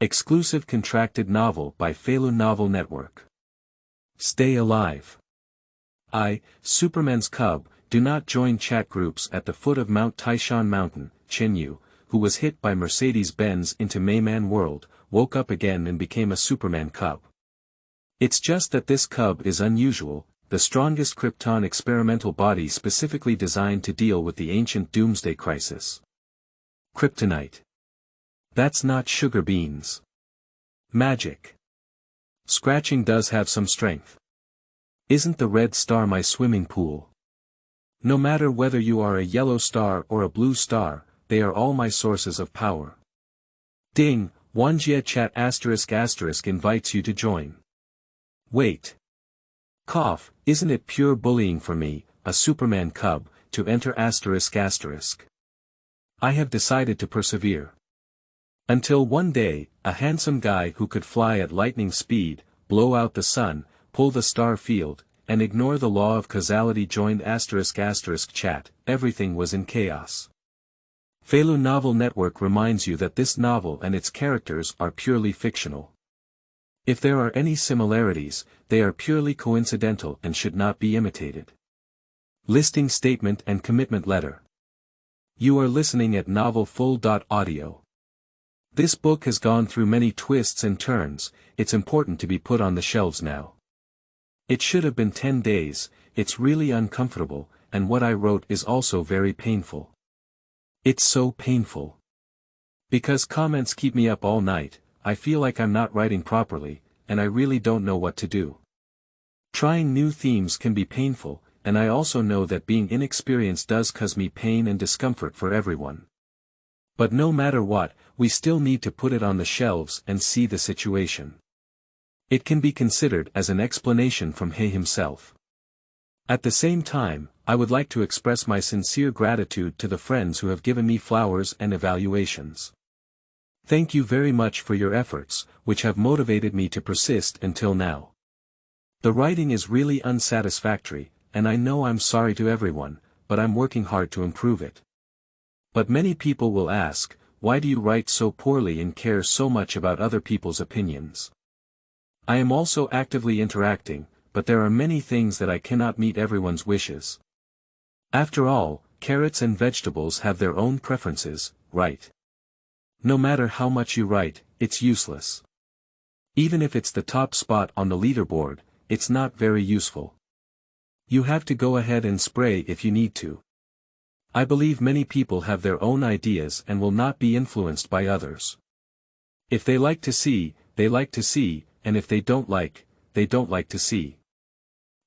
Exclusive contracted novel by Feilu Novel Network. Stay alive. I, Superman's cub, do not join chat groups at the foot of Mount Taishan Mountain. Chen Yu, who was hit by Mercedes Benz into Meiman World, woke up again and became a Superman cub. It's just that this cub is unusual, the strongest Krypton experimental body specifically designed to deal with the ancient Doomsday crisis. Kryptonite. That's not sugar beans. Magic. Scratching does have some strength. Isn't the red star my swimming pool? No matter whether you are a yellow star or a blue star, they are all my sources of power. Ding, Wanjie Chat *** invites you to join. Wait. Cough, isn't it pure bullying for me, a Superman cub, to enter ***? I have decided to persevere. Until one day, a handsome guy who could fly at lightning speed, blow out the sun, pull the star field, and ignore the law of causality joined *** chat, everything was in chaos. Feilu Novel Network reminds you that this novel and its characters are purely fictional. If there are any similarities, they are purely coincidental and should not be imitated. Listing statement and commitment letter. You are listening at novelfull.audio. This book has gone through many twists and turns, it's important to be put on the shelves now. It should have been 10 days, it's really uncomfortable, and what I wrote is also very painful. It's so painful. Because comments keep me up all night, I feel like I'm not writing properly, and I really don't know what to do. Trying new themes can be painful, and I also know that being inexperienced does cause me pain and discomfort for everyone. But no matter what, we still need to put it on the shelves and see the situation. It can be considered as an explanation from He himself. At the same time, I would like to express my sincere gratitude to the friends who have given me flowers and evaluations. Thank you very much for your efforts, which have motivated me to persist until now. The writing is really unsatisfactory, and I know I'm sorry to everyone, but I'm working hard to improve it. But many people will ask, why do you write so poorly and care so much about other people's opinions? I am also actively interacting, but there are many things that I cannot meet everyone's wishes. After all, carrots and vegetables have their own preferences, right? No matter how much you write, it's useless. Even if it's the top spot on the leaderboard, it's not very useful. You have to go ahead and spray if you need to. I believe many people have their own ideas and will not be influenced by others. If they like to see, they like to see, and if they don't like to see.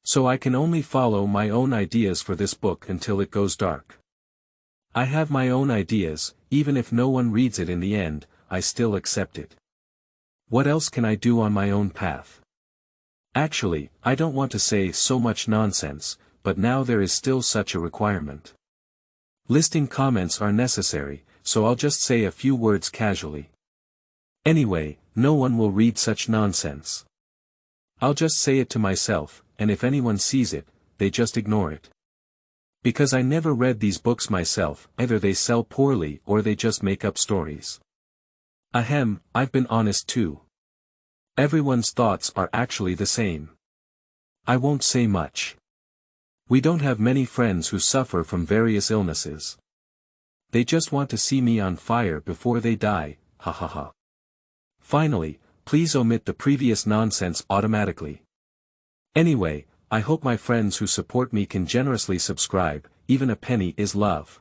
So I can only follow my own ideas for this book until it goes dark. I have my own ideas, even if no one reads it in the end, I still accept it. What else can I do on my own path? Actually, I don't want to say so much nonsense, but now there is still such a requirement. Listing comments are necessary, so I'll just say a few words casually. Anyway, no one will read such nonsense. I'll just say it to myself, and if anyone sees it, they just ignore it. Because I never read these books myself, either they sell poorly or they just make up stories. Ahem, I've been honest too. Everyone's thoughts are actually the same. I won't say much. We don't have many friends who suffer from various illnesses. They just want to see me on fire before they die, ha ha ha. Finally, please omit the previous nonsense automatically. Anyway, I hope my friends who support me can generously subscribe, even a penny is love.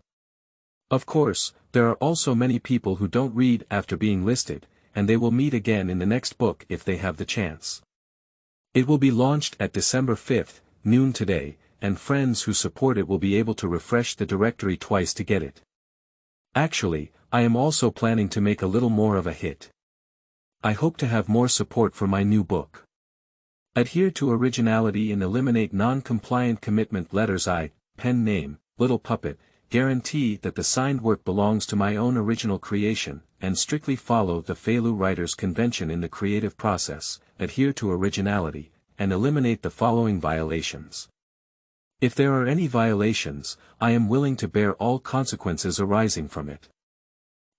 Of course, there are also many people who don't read after being listed, and they will meet again in the next book if they have the chance. It will be launched at December 5th, noon today, and friends who support it will be able to refresh the directory twice to get it. Actually, I am also planning to make a little more of a hit. I hope to have more support for my new book. Adhere to originality and eliminate non-compliant commitment letters. I, pen name, Little Puppet, guarantee that the signed work belongs to my own original creation, and strictly follow the Feilu Writers Convention in the creative process, adhere to originality, and eliminate the following violations. If there are any violations, I am willing to bear all consequences arising from it.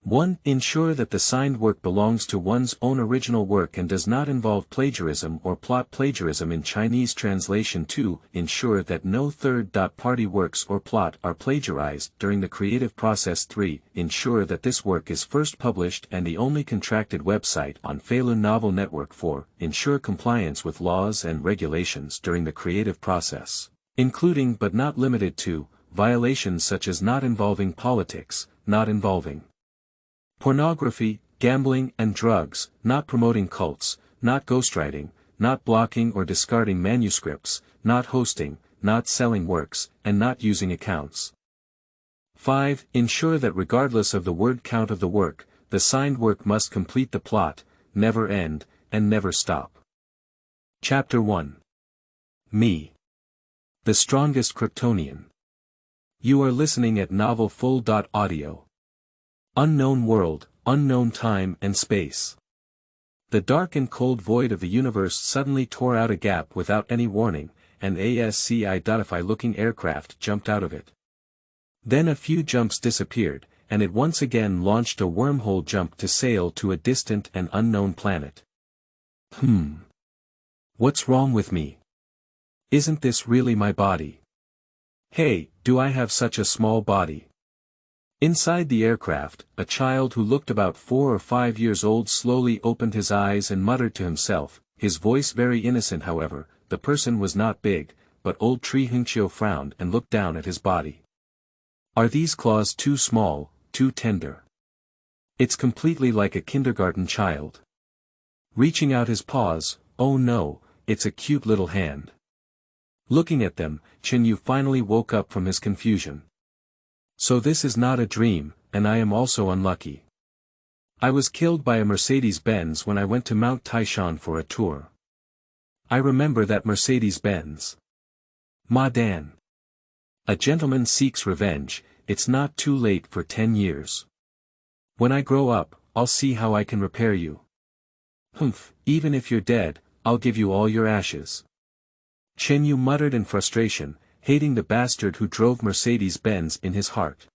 1. Ensure that the signed work belongs to one's own original work and does not involve plagiarism or plot plagiarism in Chinese translation. 2. Ensure that no third-party works or plot are plagiarized during the creative process. 3. Ensure that this work is first published and the only contracted website on Feilu Novel Network. 4. Ensure compliance with laws and regulations during the creative process, including but not limited to, violations such as not involving politics, not involving pornography, gambling and drugs, not promoting cults, not ghostwriting, not blocking or discarding manuscripts, not hosting, not selling works, and not using accounts. 5. Ensure that regardless of the word count of the work, the signed work must complete the plot, never end, and never stop. Chapter 1. Me. The strongest Kryptonian. You are listening at novelfull.audio. Unknown world, unknown time and space. The dark and cold void of the universe suddenly tore out a gap without any warning, and a sci-fi-looking aircraft jumped out of it. Then a few jumps disappeared, and it once again launched a wormhole jump to sail to a distant and unknown planet. What's wrong with me? Isn't this really my body? Hey, do I have such a small body? Inside the aircraft, a child who looked about 4 or 5 years old slowly opened his eyes and muttered to himself, his voice very innocent. However, the person was not big, but old Tree Hunchio frowned and looked down at his body. Are these claws too small, too tender? It's completely like a kindergarten child. Reaching out his paws, oh no, it's a cute little hand. Looking at them, Chen Yu finally woke up from his confusion. So this is not a dream, and I am also unlucky. I was killed by a Mercedes Benz when I went to Mount Taishan for a tour. I remember that Mercedes Benz. Ma Dan. A gentleman seeks revenge, it's not too late for 10 years. When I grow up, I'll see how I can repair you. Even if you're dead, I'll give you all your ashes. Chen Yu muttered in frustration, hating the bastard who drove Mercedes Benz in his heart.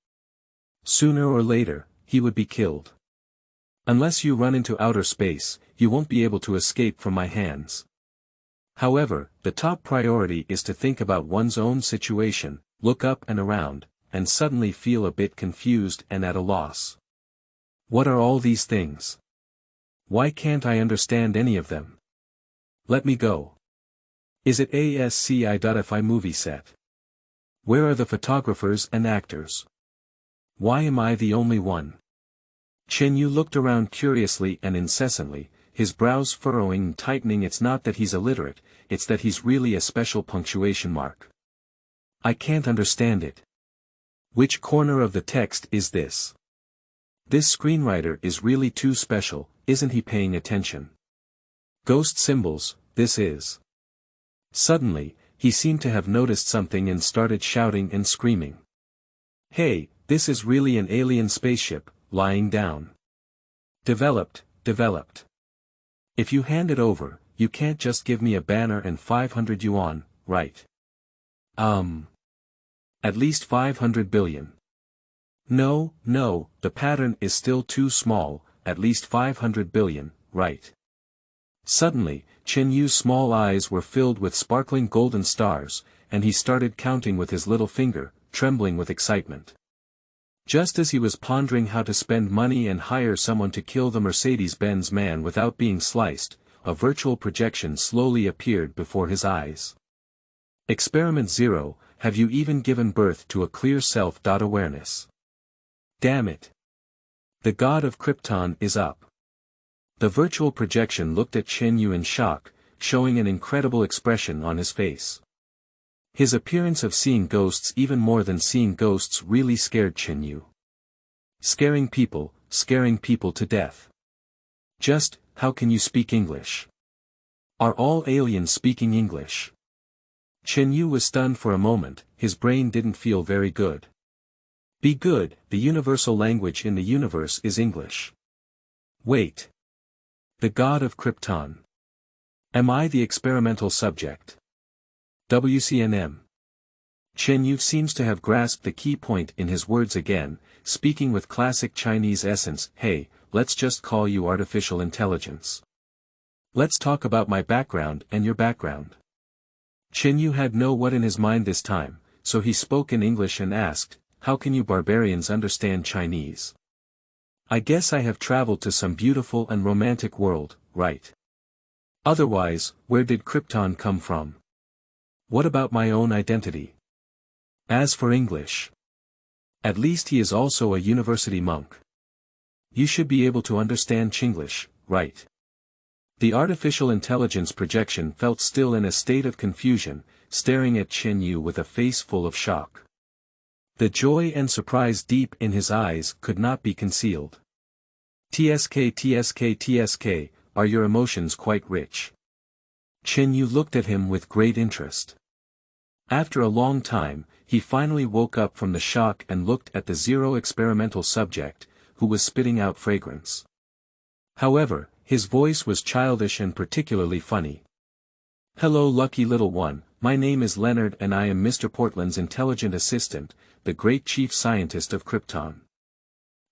Sooner or later, he would be killed. Unless you run into outer space, you won't be able to escape from my hands. However, the top priority is to think about one's own situation, look up and around, and suddenly feel a bit confused and at a loss. What are all these things? Why can't I understand any of them? Let me go. Is it a sci-fi movie set? Where are the photographers and actors? Why am I the only one? Chen Yu looked around curiously and incessantly, his brows furrowing and tightening. It's not that he's illiterate, it's that he's really a special punctuation mark. I can't understand it. Which corner of the text is this? This screenwriter is really too special, isn't he paying attention? Ghost symbols, this is. Suddenly, he seemed to have noticed something and started shouting and screaming. Hey, this is really an alien spaceship, lying down. Developed. If you hand it over, you can't just give me a banner and 500 yuan, right? At least 500 billion. No, the pattern is still too small, at least 500 billion, right? Suddenly, Chen Yu's small eyes were filled with sparkling golden stars, and he started counting with his little finger, trembling with excitement. Just as he was pondering how to spend money and hire someone to kill the Mercedes Benz man without being sliced, a virtual projection slowly appeared before his eyes. Experiment 0, have you even given birth to a clear self-awareness? Damn it. The god of Krypton is up. The virtual projection looked at Chen Yu in shock, showing an incredible expression on his face. His appearance of seeing ghosts, even more than seeing ghosts, really scared Chen Yu. Scaring people to death. Just, how can you speak English? Are all aliens speaking English? Chen Yu was stunned for a moment, his brain didn't feel very good. Be good, the universal language in the universe is English. Wait. The god of Krypton. Am I the experimental subject? WCNM. Chen Yu seems to have grasped the key point in his words again, speaking with classic Chinese essence. Hey, let's just call you artificial intelligence. Let's talk about my background and your background. Chen Yu had no what in his mind this time, so he spoke in English and asked, how can you barbarians understand Chinese? I guess I have traveled to some beautiful and romantic world, right? Otherwise, where did Krypton come from? What about my own identity? As for English, at least he is also a university monk. You should be able to understand Chinglish, right? The artificial intelligence projection felt still in a state of confusion, staring at Chen Yu with a face full of shock. The joy and surprise deep in his eyes could not be concealed. TSK, are your emotions quite rich? Chen Yu looked at him with great interest. After a long time, he finally woke up from the shock and looked at the zero experimental subject, who was spitting out fragrance. However, his voice was childish and particularly funny. Hello lucky little one, my name is Leonard and I am Mr. Portland's intelligent assistant, the great chief scientist of Krypton.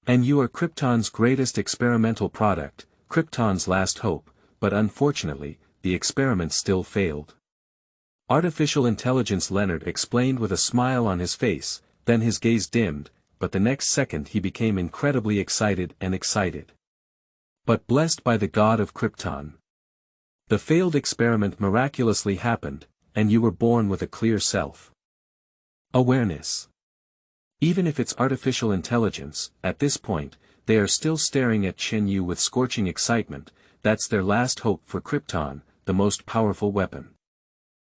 And you are Krypton's greatest experimental product, Krypton's last hope, but unfortunately, the experiment still failed. Artificial intelligence Leonard explained with a smile on his face, then his gaze dimmed, but the next second he became incredibly excited. But blessed by the god of Krypton. The failed experiment miraculously happened, and you were born with a clear self-awareness. Even if it's artificial intelligence, at this point, they are still staring at Chen Yu with scorching excitement. That's their last hope for Krypton, the most powerful weapon.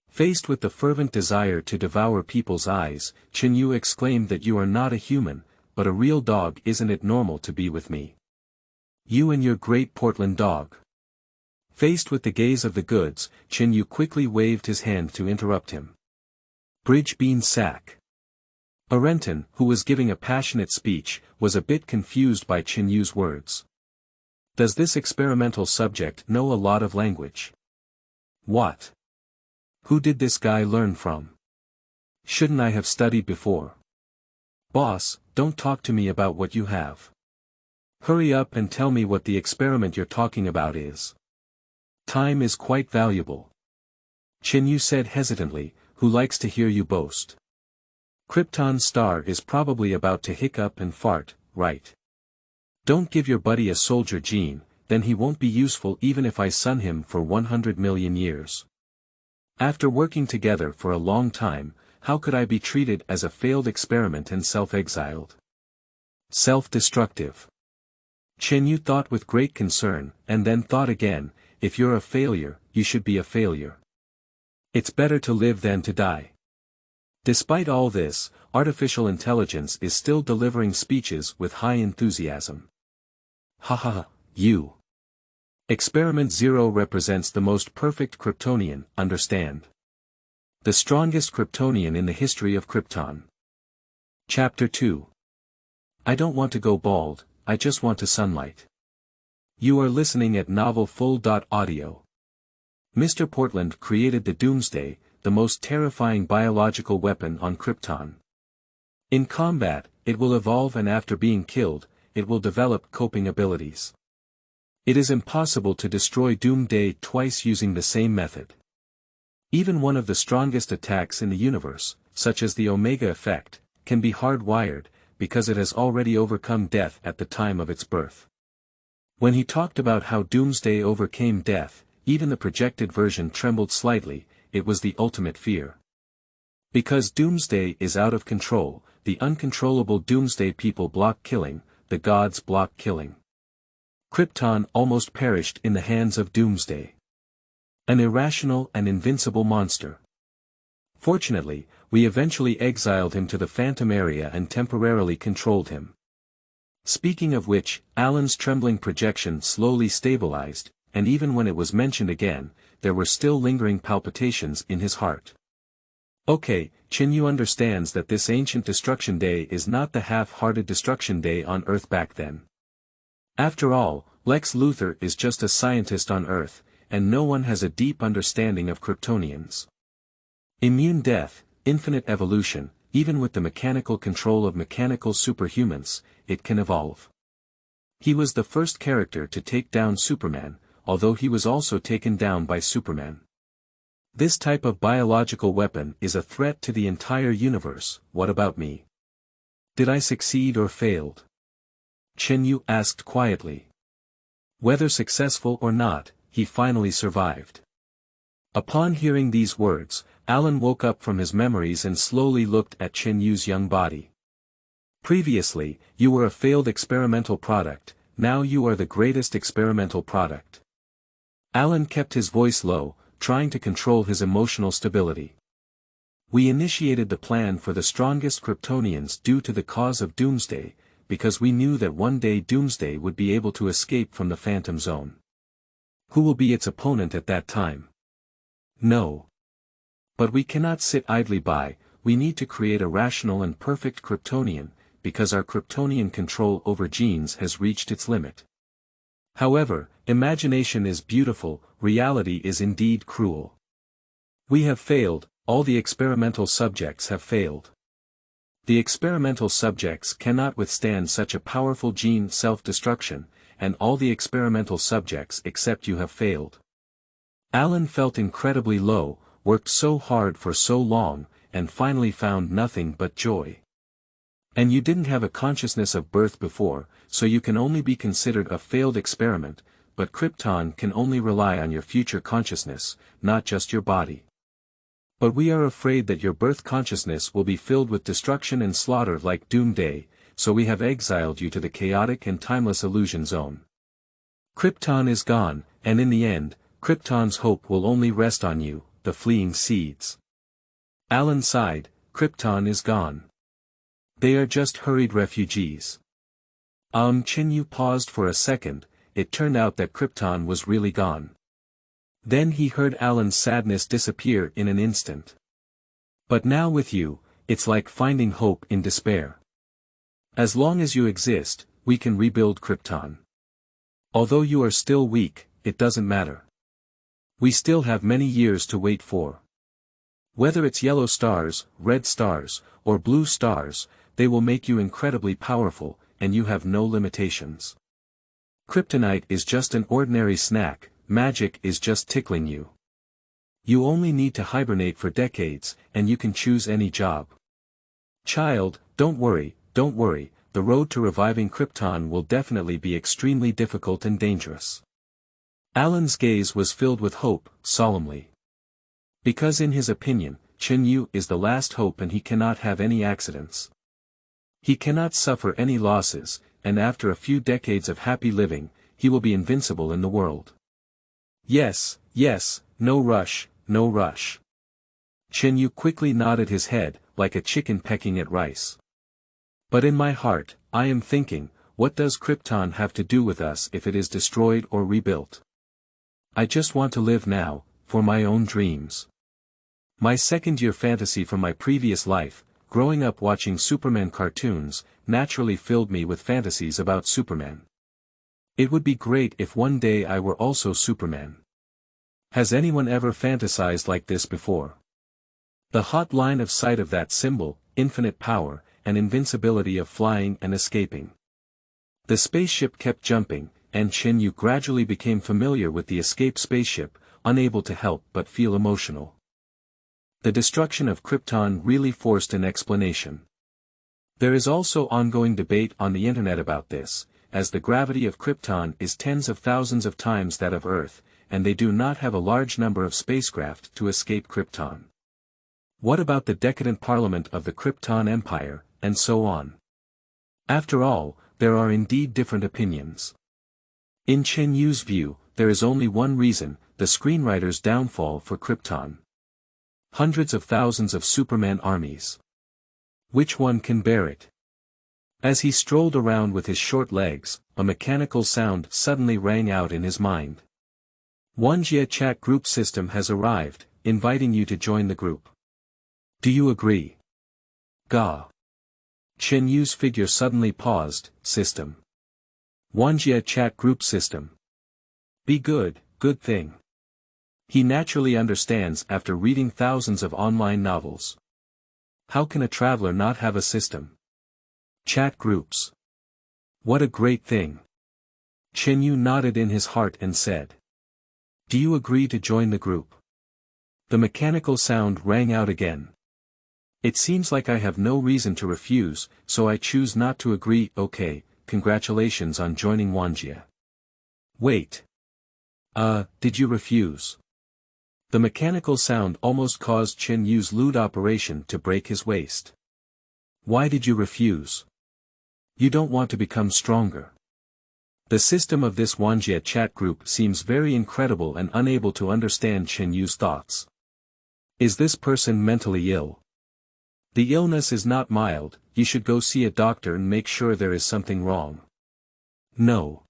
Faced with the fervent desire to devour people's eyes, Chen Yu exclaimed that you are not a human, but a real dog. Isn't it normal to be with me? You and your great Portland dog. Faced with the gaze of the goods, Chen Yu quickly waved his hand to interrupt him. Bridge bean sack. Arenton, who was giving a passionate speech, was a bit confused by Chen Yu's words. Does this experimental subject know a lot of language? What? Who did this guy learn from? Shouldn't I have studied before? Boss, don't talk to me about what you have. Hurry up and tell me what the experiment you're talking about is. Time is quite valuable. Chen Yu said hesitantly, who likes to hear you boast? Krypton's star is probably about to hiccup and fart, right? Don't give your buddy a soldier gene, then he won't be useful even if I sun him for 100 million years. After working together for a long time, how could I be treated as a failed experiment and self-exiled? Self-destructive. Chen Yu thought with great concern, and then thought again, if you're a failure, you should be a failure. It's better to live than to die. Despite all this, artificial intelligence is still delivering speeches with high enthusiasm. Haha, you. Experiment 0 represents the most perfect Kryptonian, understand? The strongest Kryptonian in the history of Krypton. Chapter 2. I don't want to go bald, I just want to sunlight. You are listening at Novel Full.audio. Mr. Portland created the Doomsday, the most terrifying biological weapon on Krypton. In combat, it will evolve and after being killed, it will develop coping abilities. It is impossible to destroy Doomsday twice using the same method. Even one of the strongest attacks in the universe, such as the Omega effect, can be hardwired, because it has already overcome death at the time of its birth. When he talked about how Doomsday overcame death, even the projected version trembled slightly. It was the ultimate fear. Because Doomsday is out of control, the uncontrollable Doomsday people block killing, the gods block killing. Krypton almost perished in the hands of Doomsday. An irrational and invincible monster. Fortunately, we eventually exiled him to the Phantom area and temporarily controlled him. Speaking of which, Alan's trembling projection slowly stabilized, and even when it was mentioned again, there were still lingering palpitations in his heart. Okay, Chen Yu understands that this ancient destruction day is not the half-hearted destruction day on Earth back then. After all, Lex Luthor is just a scientist on Earth, and no one has a deep understanding of Kryptonians. Immune death, infinite evolution, even with the mechanical control of mechanical superhumans, it can evolve. He was the first character to take down Superman, although he was also taken down by Superman. This type of biological weapon is a threat to the entire universe. What about me? Did I succeed or failed? Chen Yu asked quietly. Whether successful or not, he finally survived. Upon hearing these words, Alan woke up from his memories and slowly looked at Chen Yu's young body. Previously, you were a failed experimental product, now you are the greatest experimental product. Alan kept his voice low, trying to control his emotional stability. We initiated the plan for the strongest Kryptonians due to the cause of Doomsday, because we knew that one day Doomsday would be able to escape from the Phantom Zone. Who will be its opponent at that time? No. But we cannot sit idly by, we need to create a rational and perfect Kryptonian, because our Kryptonian control over genes has reached its limit. However, imagination is beautiful, reality is indeed cruel. We have failed, all the experimental subjects have failed. The experimental subjects cannot withstand such a powerful gene self-destruction, and all the experimental subjects except you have failed. Alan felt incredibly low, worked so hard for so long, and finally found nothing but joy. And you didn't have a consciousness of birth before, so you can only be considered a failed experiment, but Krypton can only rely on your future consciousness, not just your body. But we are afraid that your birth consciousness will be filled with destruction and slaughter like Doomsday, so we have exiled you to the chaotic and timeless illusion zone. Krypton is gone, and in the end, Krypton's hope will only rest on you, the fleeing seeds. Alan sighed, Krypton is gone. They are just hurried refugees. Chen Yu paused for a second, it turned out that Krypton was really gone. Then he heard Alan's sadness disappear in an instant. But now with you, it's like finding hope in despair. As long as you exist, we can rebuild Krypton. Although you are still weak, it doesn't matter. We still have many years to wait for. Whether it's yellow stars, red stars, or blue stars, they will make you incredibly powerful, and you have no limitations. Kryptonite is just an ordinary snack, magic is just tickling you. You only need to hibernate for decades, and you can choose any job. Child, don't worry, the road to reviving Krypton will definitely be extremely difficult and dangerous. Alan's gaze was filled with hope, solemnly. Because in his opinion, Chen Yu is the last hope and he cannot have any accidents. He cannot suffer any losses, and after a few decades of happy living, he will be invincible in the world. Yes, no rush, no rush. Chen Yu quickly nodded his head, like a chicken pecking at rice. But in my heart, I am thinking, what does Krypton have to do with us if it is destroyed or rebuilt? I just want to live now, for my own dreams. My second-year fantasy from my previous life, growing up watching Superman cartoons, naturally filled me with fantasies about Superman. It would be great if one day I were also Superman. Has anyone ever fantasized like this before? The hot line of sight of that symbol, infinite power, and invincibility of flying and escaping. The spaceship kept jumping, and Chen Yu gradually became familiar with the escaped spaceship, unable to help but feel emotional. The destruction of Krypton really forced an explanation. There is also ongoing debate on the internet about this, as the gravity of Krypton is tens of thousands of times that of Earth, and they do not have a large number of spacecraft to escape Krypton. What about the decadent parliament of the Krypton Empire, and so on? After all, there are indeed different opinions. In Chen Yu's view, there is only one reason, the screenwriter's downfall for Krypton. Hundreds of thousands of Superman armies. Which one can bear it? As he strolled around with his short legs, a mechanical sound suddenly rang out in his mind. Wanjie Chat group system has arrived, inviting you to join the group. Do you agree? Ga. Chen Yu's figure suddenly paused, system. Wanjie Chat group system. Be good thing. He naturally understands after reading thousands of online novels. How can a traveler not have a system? Chat groups. What a great thing. Chen Yu nodded in his heart and said. Do you agree to join the group? The mechanical sound rang out again. It seems like I have no reason to refuse, so I choose not to agree. Okay, congratulations on joining Wanjie. Wait. Did you refuse? The mechanical sound almost caused Chen Yu's lewd operation to break his waist. Why did you refuse? You don't want to become stronger. The system of this Wanjie Chat group seems very incredible and unable to understand Chen Yu's thoughts. Is this person mentally ill? The illness is not mild, you should go see a doctor and make sure there is something wrong. No.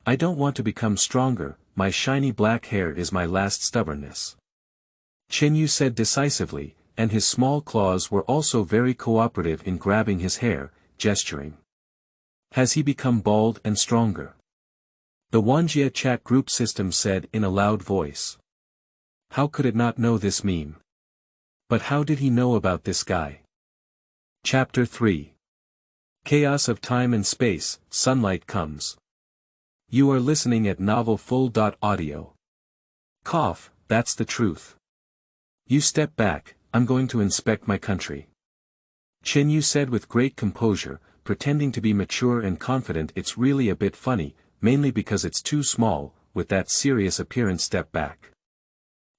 I don't want to become stronger, my shiny black hair is my last stubbornness. Chen Yu said decisively, and his small claws were also very cooperative in grabbing his hair, gesturing. Has he become bald and stronger? The Wanjie Chat group system said in a loud voice. How could it not know this meme? But how did he know about this guy? Chapter 3. Chaos of Time and Space, Sunlight Comes. You are listening at Novel Full.audio. Cough, that's the truth. You step back, I'm going to inspect my country. Chen Yu said with great composure, pretending to be mature and confident. It's really a bit funny, mainly because it's too small, with that serious appearance. Step back.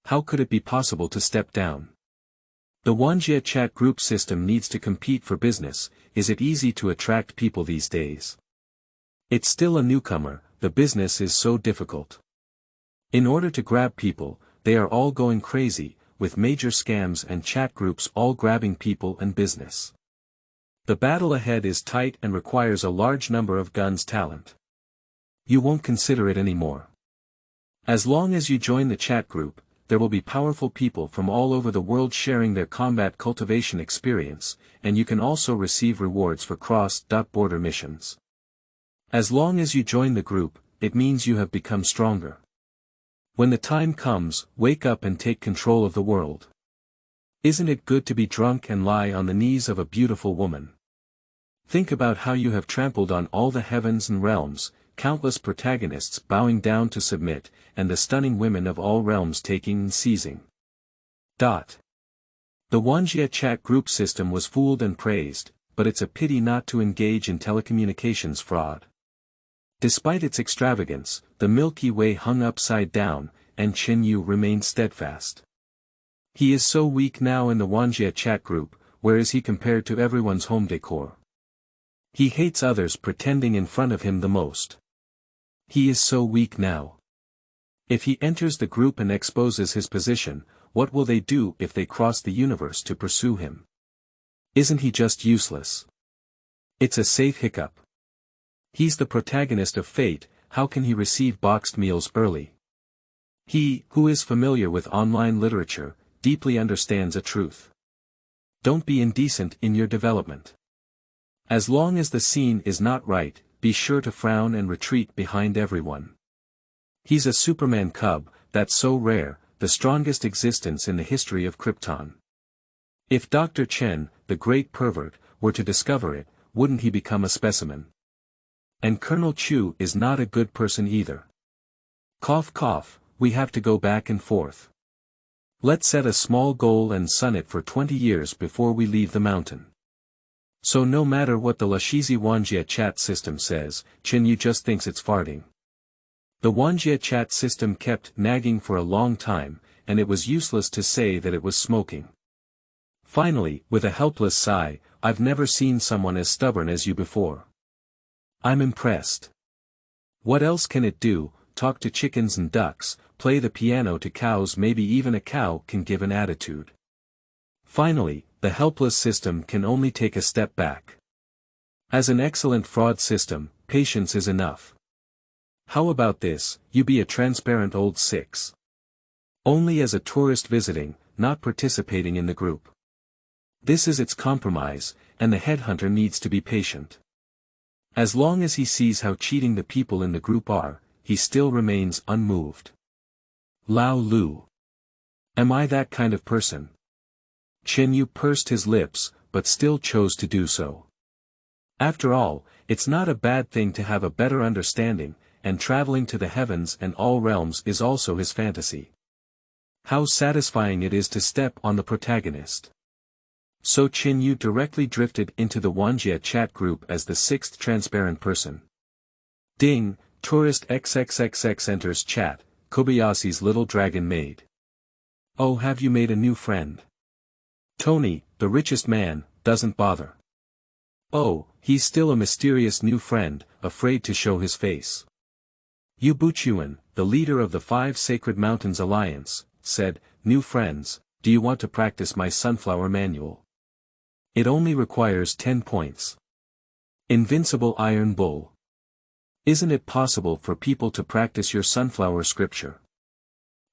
How could it be possible to step down? The Wanjie Chat group system needs to compete for business. Is it easy to attract people these days? It's still a newcomer, the business is so difficult. In order to grab people, they are all going crazy, with major scams and chat groups all grabbing people and business. The battle ahead is tight and requires a large number of guns talent. You won't consider it anymore. As long as you join the chat group, there will be powerful people from all over the world sharing their combat cultivation experience, and you can also receive rewards for cross-border missions. As long as you join the group, it means you have become stronger. When the time comes, wake up and take control of the world. Isn't it good to be drunk and lie on the knees of a beautiful woman? Think about how you have trampled on all the heavens and realms, countless protagonists bowing down to submit, and the stunning women of all realms taking and seizing. The Wanjie Chat group system was fooled and praised, but it's a pity not to engage in telecommunications fraud. Despite its extravagance, the Milky Way hung upside down, and Chen Yu remained steadfast. He is so weak now in the Wanjie Chat group, where is he compared to everyone's home decor? He hates others pretending in front of him the most. He is so weak now. If he enters the group and exposes his position, what will they do if they cross the universe to pursue him? Isn't he just useless? It's a safe hiccup. He's the protagonist of fate, how can he receive boxed meals early? He, who is familiar with online literature, deeply understands a truth. Don't be indecent in your development. As long as the scene is not right, be sure to frown and retreat behind everyone. He's a Superman cub, that's so rare, the strongest existence in the history of Krypton. If Dr. Chen, the great pervert, were to discover it, wouldn't he become a specimen? And Colonel Chu is not a good person either. Cough cough, we have to go back and forth. Let's set a small goal and sun it for 20 years before we leave the mountain. So no matter what the Lashizi Wanjie Chat system says, Chen Yu just thinks it's farting. The Wanjie Chat system kept nagging for a long time, and it was useless to say that it was smoking. Finally, with a helpless sigh, I've never seen someone as stubborn as you before. I'm impressed. What else can it do? Talk to chickens and ducks, play the piano to cows, maybe even a cow can give an attitude. Finally, the helpless system can only take a step back. As an excellent fraud system, patience is enough. How about this, you be a transparent old six. Only as a tourist visiting, not participating in the group. This is its compromise, and the headhunter needs to be patient. As long as he sees how cheating the people in the group are, he still remains unmoved. Lao Lu. Am I that kind of person? Chen Yu pursed his lips, but still chose to do so. After all, it's not a bad thing to have a better understanding, and traveling to the heavens and all realms is also his fantasy. How satisfying it is to step on the protagonist. So Chen Yu directly drifted into the Wanjie Chat group as the sixth transparent person. Ding, tourist XXXX enters chat, Kobayashi's little dragon maid. Oh, have you made a new friend? Tony, the richest man, doesn't bother. Oh, he's still a mysterious new friend, afraid to show his face. Yu Buchuan, the leader of the Five Sacred Mountains Alliance, said, New friends, do you want to practice my sunflower manual? It only requires 10 points. Invincible Iron Bull. Isn't it possible for people to practice your sunflower scripture?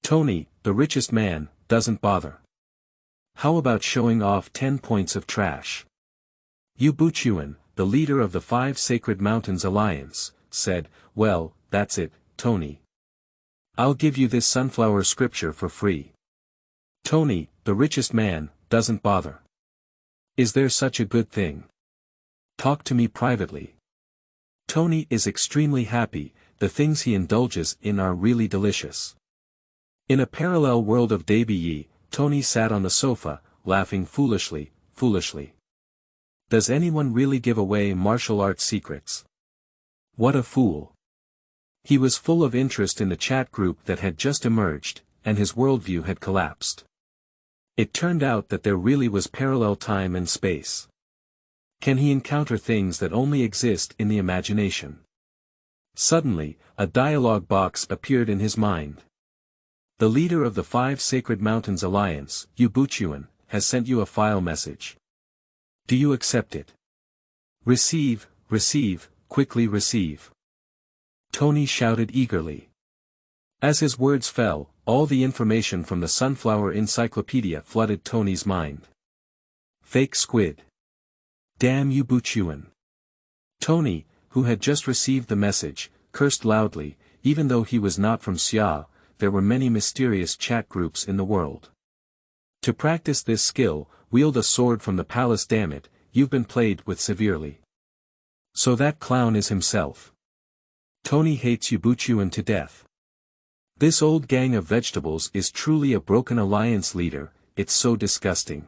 Tony, the richest man, doesn't bother. How about showing off 10 points of trash? Yu Buchuan, the leader of the Five Sacred Mountains Alliance, said, Well, that's it, Tony. I'll give you this sunflower scripture for free. Tony, the richest man, doesn't bother. Is there such a good thing? Talk to me privately. Tony is extremely happy, the things he indulges in are really delicious. In a parallel world of Dabi, Tony sat on the sofa, laughing foolishly. Does anyone really give away martial arts secrets? What a fool. He was full of interest in the chat group that had just emerged, and his worldview had collapsed. It turned out that there really was parallel time and space. Can he encounter things that only exist in the imagination? Suddenly, a dialogue box appeared in his mind. The leader of the Five Sacred Mountains Alliance, Yu Buchuan, has sent you a file message. Do you accept it? Receive, quickly receive. Tony shouted eagerly. As his words fell, all the information from the Sunflower Encyclopedia flooded Tony's mind. Fake squid. Damn Yu Buchuan. Tony, who had just received the message, cursed loudly. Even though he was not from Xia, there were many mysterious chat groups in the world. To practice this skill, wield a sword from the palace. Damn it, you've been played with severely. So that clown is himself. Tony hates Yu Buchuan to death. This old gang of vegetables is truly a broken alliance leader, it's so disgusting.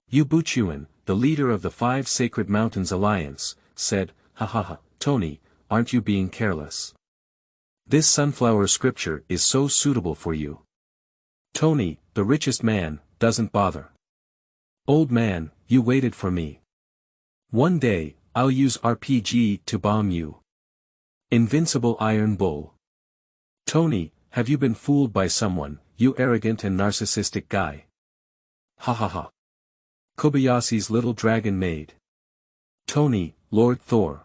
Yu Buchuan, the leader of the Five Sacred Mountains Alliance, said, Ha ha ha, Tony, aren't you being careless? This sunflower scripture is so suitable for you. Tony, the richest man, doesn't bother. Old man, you waited for me. One day, I'll use RPG to bomb you. Invincible Iron Bull. Tony, have you been fooled by someone, you arrogant and narcissistic guy? Ha ha ha. Kobayashi's little dragon maid. Tony, Lord Thor.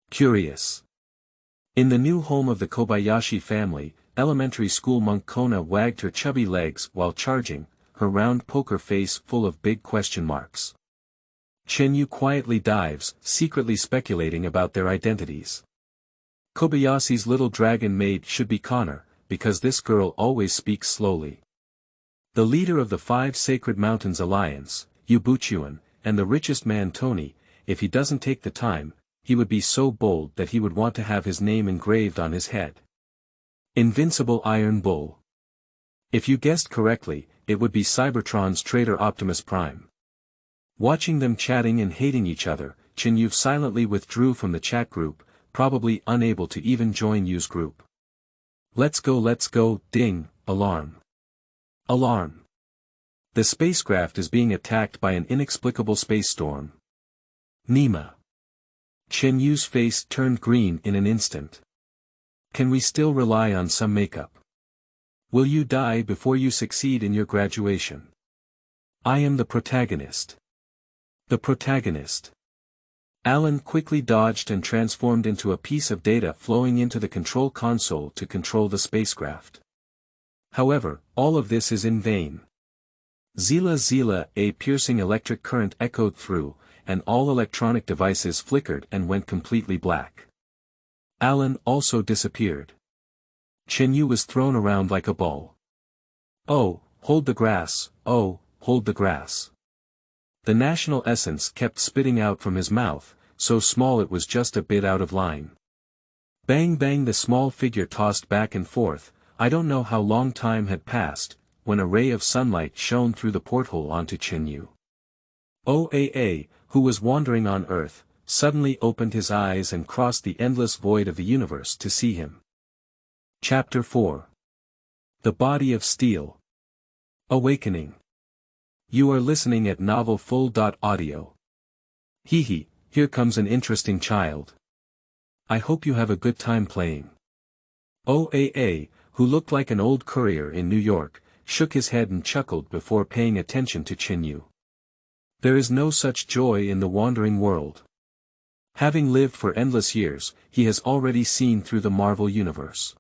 Curious. In the new home of the Kobayashi family, elementary school monk Kona wagged her chubby legs while charging, her round poker face full of big question marks. Chen Yu quietly dives, secretly speculating about their identities. Kobayashi's little dragon maid should be Connor, because this girl always speaks slowly. The leader of the Five Sacred Mountains Alliance, Yu Buchuan, and the richest man Tony, if he doesn't take the time, he would be so bold that he would want to have his name engraved on his head. Invincible Iron Bull. If you guessed correctly, it would be Cybertron's traitor Optimus Prime. Watching them chatting and hating each other, Chen Yu silently withdrew from the chat group, probably unable to even join Yu's group. Let's go, ding, alarm. Alarm. The spacecraft is being attacked by an inexplicable space storm. Nima. Chen Yu's face turned green in an instant. Can we still rely on some makeup? Will you die before you succeed in your graduation? I am the protagonist. The protagonist. Alan quickly dodged and transformed into a piece of data flowing into the control console to control the spacecraft. However, all of this is in vain. Zila, a piercing electric current echoed through, and all electronic devices flickered and went completely black. Alan also disappeared. Chen Yu was thrown around like a ball. Oh, hold the grass, oh, hold the grass. The national essence kept spitting out from his mouth, so small it was just a bit out of line. Bang bang, the small figure tossed back and forth. I don't know how long time had passed, when a ray of sunlight shone through the porthole onto Chen Yu. OAA, who was wandering on Earth, suddenly opened his eyes and crossed the endless void of the universe to see him. Chapter 4. The Body of Steel. Awakening. You are listening at Novel Full.audio. Hee, here comes an interesting child. I hope you have a good time playing. OAA, who looked like an old courier in New York, shook his head and chuckled before paying attention to Chen Yu. There is no such joy in the wandering world. Having lived for endless years, he has already seen through the Marvel Universe.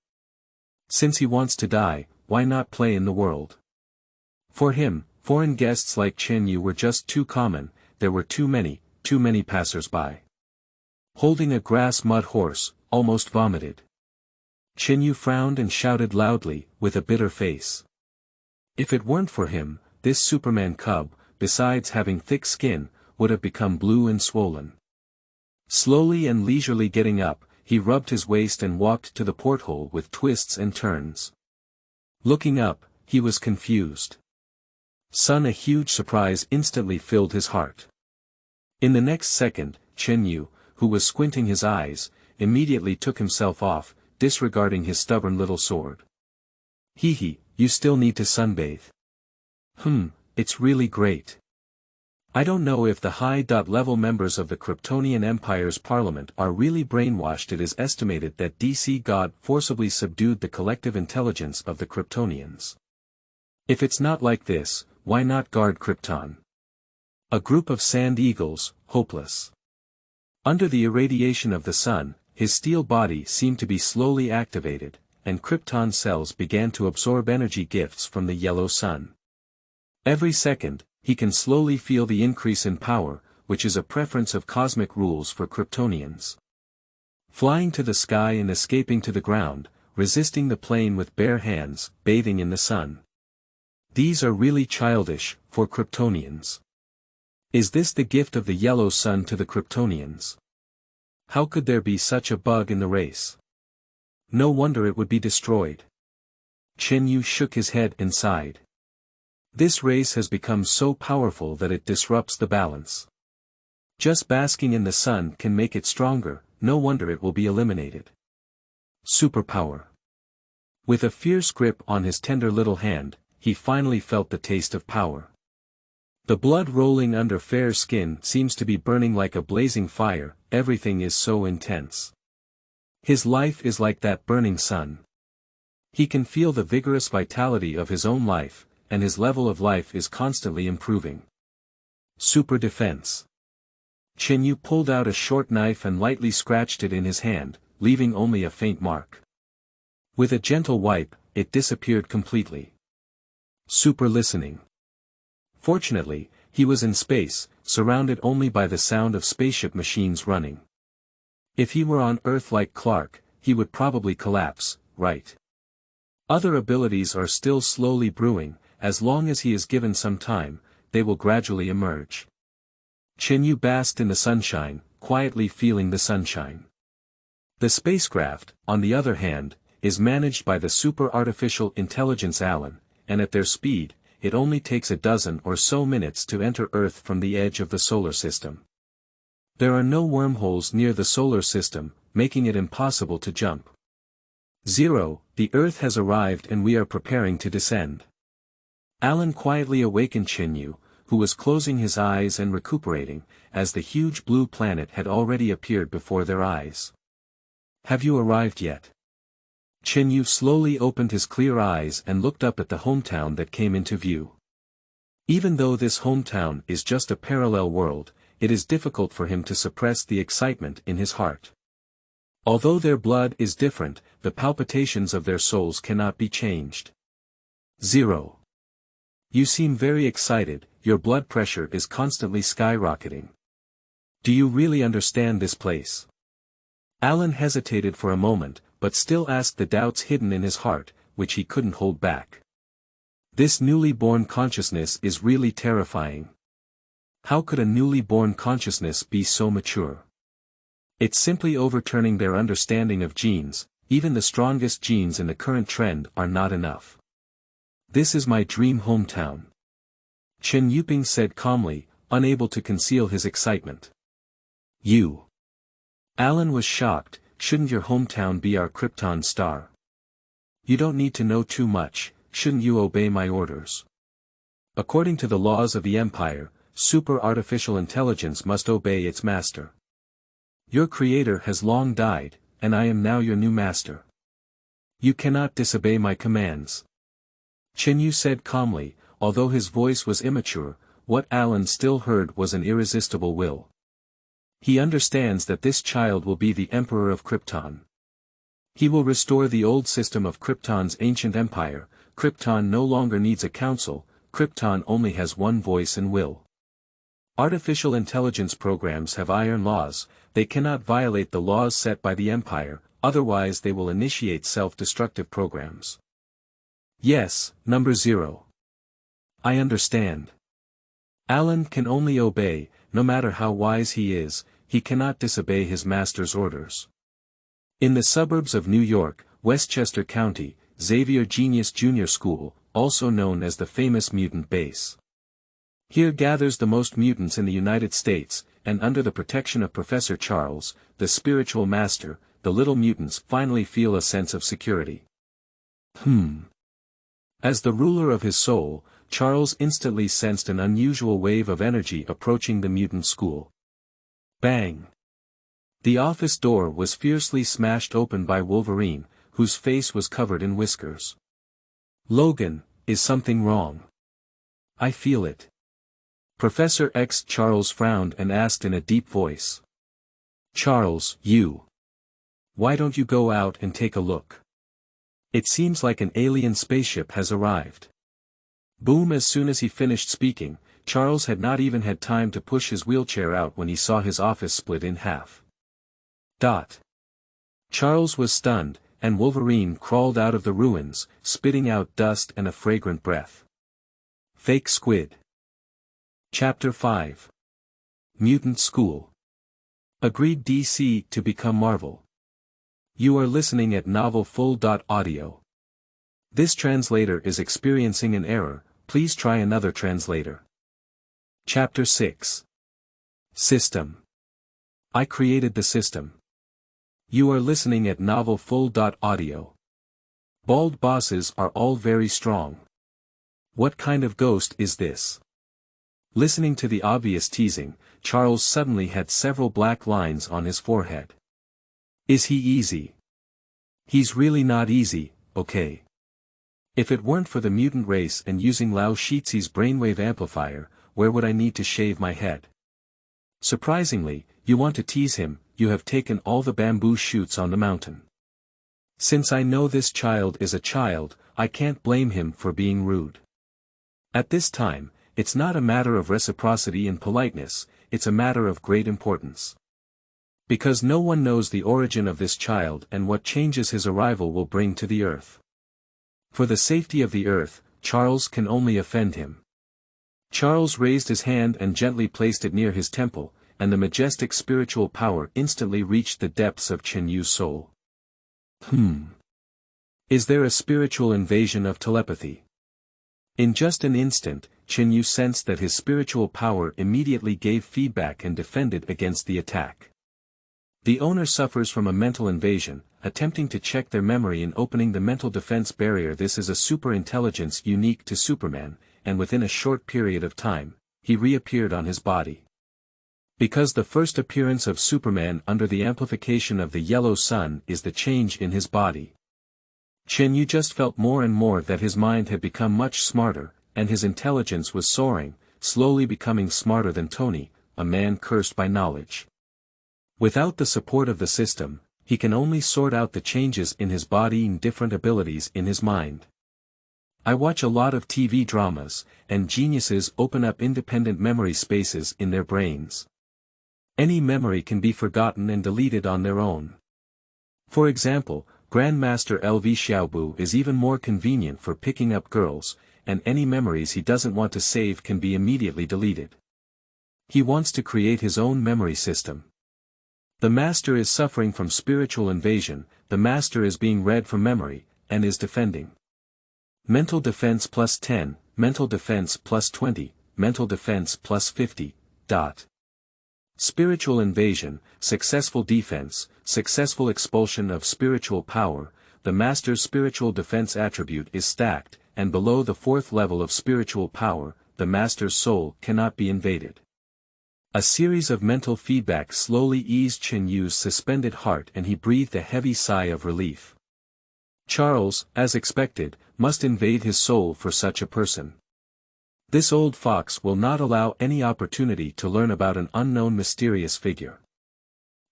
Since he wants to die, why not play in the world? For him, foreign guests like Chen Yu were just too common. There were too many passers-by. Holding a grass mud horse, almost vomited. Chen Yu frowned and shouted loudly, with a bitter face. If it weren't for him, this Superman cub, besides having thick skin, would have become blue and swollen. Slowly and leisurely getting up, he rubbed his waist and walked to the porthole with twists and turns. Looking up, he was confused. A huge surprise instantly filled his heart. In the next second, Chen Yu, who was squinting his eyes, immediately took himself off, disregarding his stubborn little sword. Hee, you still need to sunbathe. It's really great. I don't know if the high-level members of the Kryptonian Empire's parliament are really brainwashed. It is estimated that DC God forcibly subdued the collective intelligence of the Kryptonians. If it's not like this, why not guard Krypton? A group of sand eagles, hopeless. Under the irradiation of the sun, his steel body seemed to be slowly activated, and Krypton cells began to absorb energy gifts from the yellow sun. Every second, he can slowly feel the increase in power, which is a preference of cosmic rules for Kryptonians. Flying to the sky and escaping to the ground, resisting the plane with bare hands, bathing in the sun. These are really childish, for Kryptonians. Is this the gift of the yellow sun to the Kryptonians? How could there be such a bug in the race? No wonder it would be destroyed. Chen Yu shook his head and sighed. This race has become so powerful that it disrupts the balance. Just basking in the sun can make it stronger, no wonder it will be eliminated. Superpower. With a fierce grip on his tender little hand, he finally felt the taste of power. The blood rolling under fair skin seems to be burning like a blazing fire, everything is so intense. His life is like that burning sun. He can feel the vigorous vitality of his own life, and his level of life is constantly improving. Super defense. Chen Yu pulled out a short knife and lightly scratched it in his hand, leaving only a faint mark. With a gentle wipe, it disappeared completely. Super listening. Fortunately, he was in space, surrounded only by the sound of spaceship machines running. If he were on Earth like Clark, he would probably collapse, right? Other abilities are still slowly brewing. As long as he is given some time, they will gradually emerge. Chen Yu basked in the sunshine, quietly feeling the sunshine. The spacecraft, on the other hand, is managed by the super artificial intelligence Alan, and at their speed, it only takes a dozen or so minutes to enter Earth from the edge of the solar system. There are no wormholes near the solar system, making it impossible to jump. 0. The Earth has arrived and we are preparing to descend. Alan quietly awakened Chen Yu, who was closing his eyes and recuperating, as the huge blue planet had already appeared before their eyes. Have you arrived yet? Chen Yu slowly opened his clear eyes and looked up at the hometown that came into view. Even though this hometown is just a parallel world, it is difficult for him to suppress the excitement in his heart. Although their blood is different, the palpitations of their souls cannot be changed. 0. You seem very excited, your blood pressure is constantly skyrocketing. Do you really understand this place? Alan hesitated for a moment, but still asked the doubts hidden in his heart, which he couldn't hold back. This newly born consciousness is really terrifying. How could a newly born consciousness be so mature? It's simply overturning their understanding of genes. Even the strongest genes in the current trend are not enough. This is my dream hometown. Chen Yu said calmly, unable to conceal his excitement. You. Alan was shocked. Shouldn't your hometown be our Krypton star? You don't need to know too much, shouldn't you obey my orders? According to the laws of the Empire, super artificial intelligence must obey its master. Your creator has long died, and I am now your new master. You cannot disobey my commands. Chen Yu said calmly, although his voice was immature, what Alan still heard was an irresistible will. He understands that this child will be the Emperor of Krypton. He will restore the old system of Krypton's ancient empire. Krypton no longer needs a council, Krypton only has one voice and will. Artificial intelligence programs have iron laws, they cannot violate the laws set by the Empire, otherwise they will initiate self-destructive programs. Yes, number 0. I understand. Alan can only obey, no matter how wise he is, he cannot disobey his master's orders. In the suburbs of New York, Westchester County, Xavier Genius Junior School, also known as the famous Mutant base. Here gathers the most mutants in the United States, and under the protection of Professor Charles, the spiritual master, the little mutants finally feel a sense of security. As the ruler of his soul, Charles instantly sensed an unusual wave of energy approaching the mutant school. Bang! The office door was fiercely smashed open by Wolverine, whose face was covered in whiskers. Logan, is something wrong? I feel it. Professor X. Charles frowned and asked in a deep voice. Charles, you. Why don't you go out and take a look? It seems like an alien spaceship has arrived. Boom! As soon as he finished speaking, Charles had not even had time to push his wheelchair out when he saw his office split in half. Charles was stunned, and Wolverine crawled out of the ruins, spitting out dust and a fragrant breath. Fake squid. Chapter 5. Mutant School. Agreed DC to become Marvel. You are listening at novelfull.audio. This translator is experiencing an error, please try another translator. Chapter 6. System. I created the system. You are listening at novelfull.audio. Bald bosses are all very strong. What kind of ghost is this? Listening to the obvious teasing, Charles suddenly had several black lines on his forehead. Is he easy? He's really not easy, okay. If it weren't for the mutant race and using Lao Shizi's brainwave amplifier, where would I need to shave my head? Surprisingly, you want to tease him, you have taken all the bamboo shoots on the mountain. Since I know this child is a child, I can't blame him for being rude. At this time, it's not a matter of reciprocity and politeness, it's a matter of great importance. Because no one knows the origin of this child and what changes his arrival will bring to the earth. For the safety of the earth, Charles can only offend him. Charles raised his hand and gently placed it near his temple, and the majestic spiritual power instantly reached the depths of Chen Yu's soul. Is there a spiritual invasion of telepathy? In just an instant, Chen Yu sensed that his spiritual power immediately gave feedback and defended against the attack. The owner suffers from a mental invasion, attempting to check their memory and opening the mental defense barrier. This is a super intelligence unique to Superman, and within a short period of time, he reappeared on his body. Because the first appearance of Superman under the amplification of the yellow sun is the change in his body. Chen Yu just felt more and more that his mind had become much smarter, and his intelligence was soaring, slowly becoming smarter than Tony, a man cursed by knowledge. Without the support of the system, he can only sort out the changes in his body and different abilities in his mind. I watch a lot of TV dramas, and geniuses open up independent memory spaces in their brains. Any memory can be forgotten and deleted on their own. For example, Grandmaster LV Xiaobu is even more convenient for picking up girls, and any memories he doesn't want to save can be immediately deleted. He wants to create his own memory system. The master is suffering from spiritual invasion, the master is being read from memory, and is defending. Mental defense plus 10, mental defense plus 20, mental defense plus 50. Spiritual invasion, successful defense, successful expulsion of spiritual power. The master's spiritual defense attribute is stacked, and below the fourth level of spiritual power, the master's soul cannot be invaded. A series of mental feedback slowly eased Chen Yu's suspended heart and he breathed a heavy sigh of relief. Charles, as expected, must invade his soul for such a person. This old fox will not allow any opportunity to learn about an unknown mysterious figure.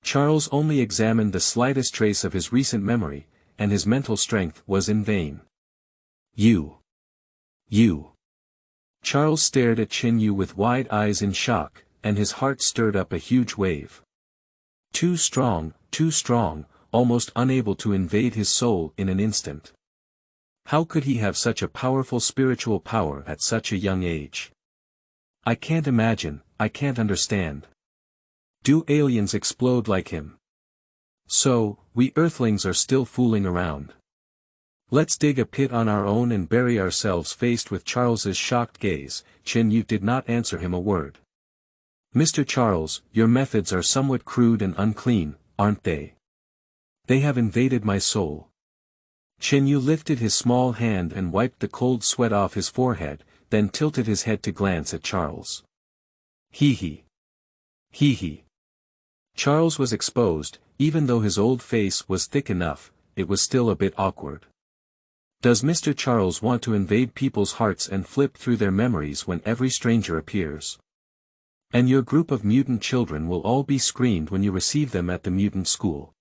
Charles only examined the slightest trace of his recent memory, and his mental strength was in vain. You. Charles stared at Chen Yu with wide eyes in shock, and his heart stirred up a huge wave. Too strong, almost unable to invade his soul in an instant. How could he have such a powerful spiritual power at such a young age? I can't imagine, I can't understand. Do aliens explode like him? So, we Earthlings are still fooling around. Let's dig a pit on our own and bury ourselves. Faced with Charles's shocked gaze, Chen Yu did not answer him a word. Mr. Charles, your methods are somewhat crude and unclean, aren't they? They have invaded my soul. Chen Yu lifted his small hand and wiped the cold sweat off his forehead, then tilted his head to glance at Charles. Hee. Charles was exposed, even though his old face was thick enough, it was still a bit awkward. Does Mr. Charles want to invade people's hearts and flip through their memories when every stranger appears? And your group of mutant children will all be screened when you receive them at the mutant school.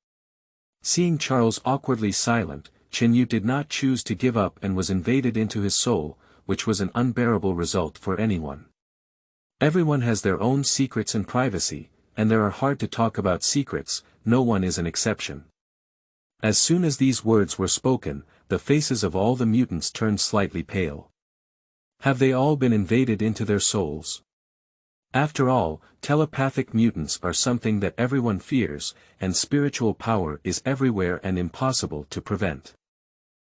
Seeing Charles awkwardly silent, Chen Yu did not choose to give up and was invaded into his soul, which was an unbearable result for anyone. Everyone has their own secrets and privacy, and there are hard to talk about secrets, no one is an exception. As soon as these words were spoken, the faces of all the mutants turned slightly pale. Have they all been invaded into their souls? After all, telepathic mutants are something that everyone fears, and spiritual power is everywhere and impossible to prevent.